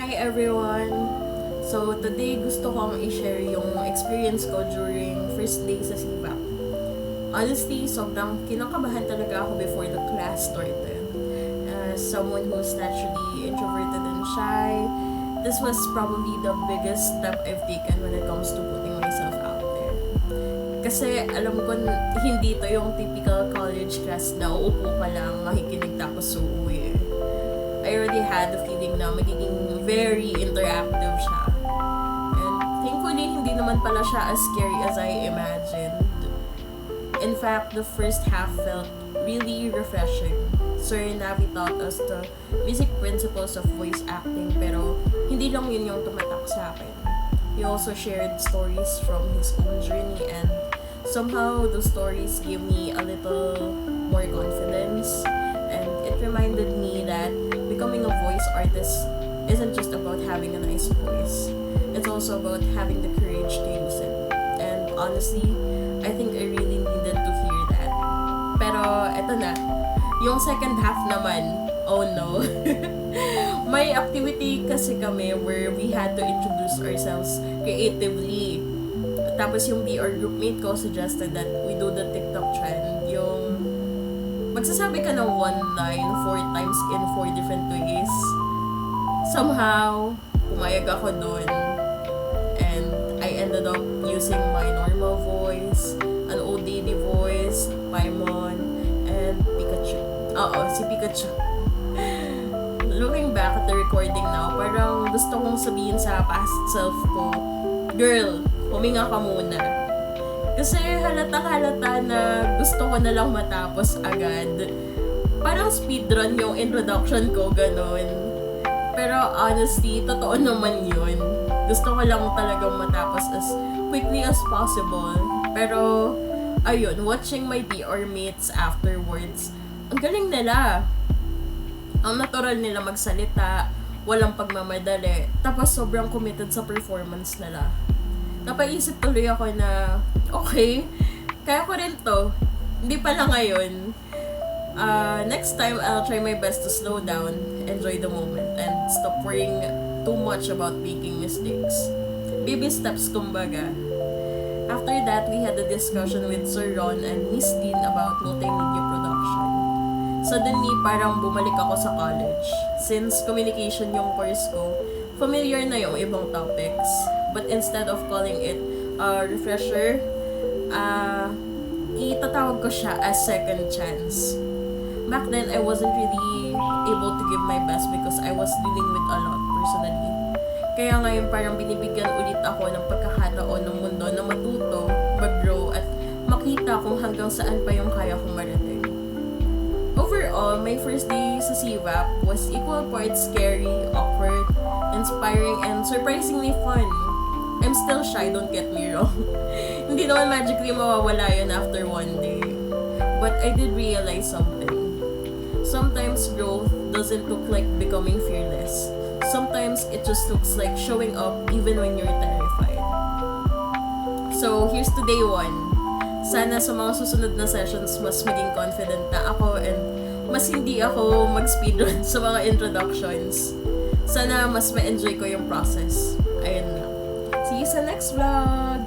Hi everyone! So today gusto kong i-share yung experience ko during first day sa CVAP. Honestly, sobrang kinakabahan talaga ako before the class started. As someone who's naturally introverted and shy, this was probably the biggest step I've taken when it comes to putting myself out there. Kasi alam ko hindi to yung typical college class na uupo ka lang, makikinig tapos uuwi. I already had the feeling na magiging very interactive siya. And thankfully, hindi naman pala siya as scary as I imagined. In fact, the first half felt really refreshing. Sir Navi taught us the basic principles of voice acting, pero hindi lang yun yung tumatak sa akin. He also shared stories from his own journey, and somehow those stories gave me a little more confidence. And it reminded me that becoming a voice artist isn't just about having a nice voice. It's also about having the courage to use it. And honestly, I think I really needed to hear that. Pero eto na, yung second half naman, oh no. May activity kasi kami where we had to introduce ourselves creatively. Tapos yung BR groupmate ko suggested that we do the TikTok trend, yung magsasabi ka ng one line 4 times in 4 different ways. Somehow, pumayag ako dun. And I ended up using my normal voice, an old lady voice, Paimon, and Pikachu. Oo, si Pikachu. Looking back at the recording now, parang gusto kong sabihin sa past self ko, girl, huminga ka muna. Kasi halatang-halata na gusto ko na lang matapos agad. Parang speedrun yung introduction ko, ganun. Pero honestly, totoo naman yun. Gusto ko lang talagang matapos as quickly as possible. Pero, ayun, watching my BR mates afterwards, ang galing nila. Ang natural nila magsalita, walang pagmamadali, tapos sobrang committed sa performance nila. Napaisip tuloy ako na, okay, kaya ko rin to. Hindi pala ngayon. Next time, I'll try my best to slow down, enjoy the moment, and stop worrying too much about making mistakes. Baby steps, kumbaga. After that, we had a discussion with Sir Ron and Miss Dean about multimedia production. Suddenly, parang bumalik ako sa college. Since communication yung course ko, familiar na yung ibang topics. But instead of calling it a refresher, itatawag ko siya as second chance. Back then, I wasn't really able to give my best because I was dealing with a lot personally. Kaya ngayon parang binibigyan ulit ako ng pagkakataon ng mundo na matuto, mag-grow, at makita kung hanggang saan pa yung kaya kong marating. Overall, my first day sa CVAP was equal parts scary, awkward, inspiring, and surprisingly fun. I'm still shy, don't get me wrong. Hindi naman magically mawawala yun after one day. But I did realize something. Sometimes growth doesn't look like becoming fearless. Sometimes it just looks like showing up even when you're terrified. So, here's to day 1. Sana sa mga susunod na sessions, mas maging confident na ako and mas hindi ako mag-speedrun sa mga introductions. Sana mas ma-enjoy ko yung process. Ayun na. See you sa next vlog!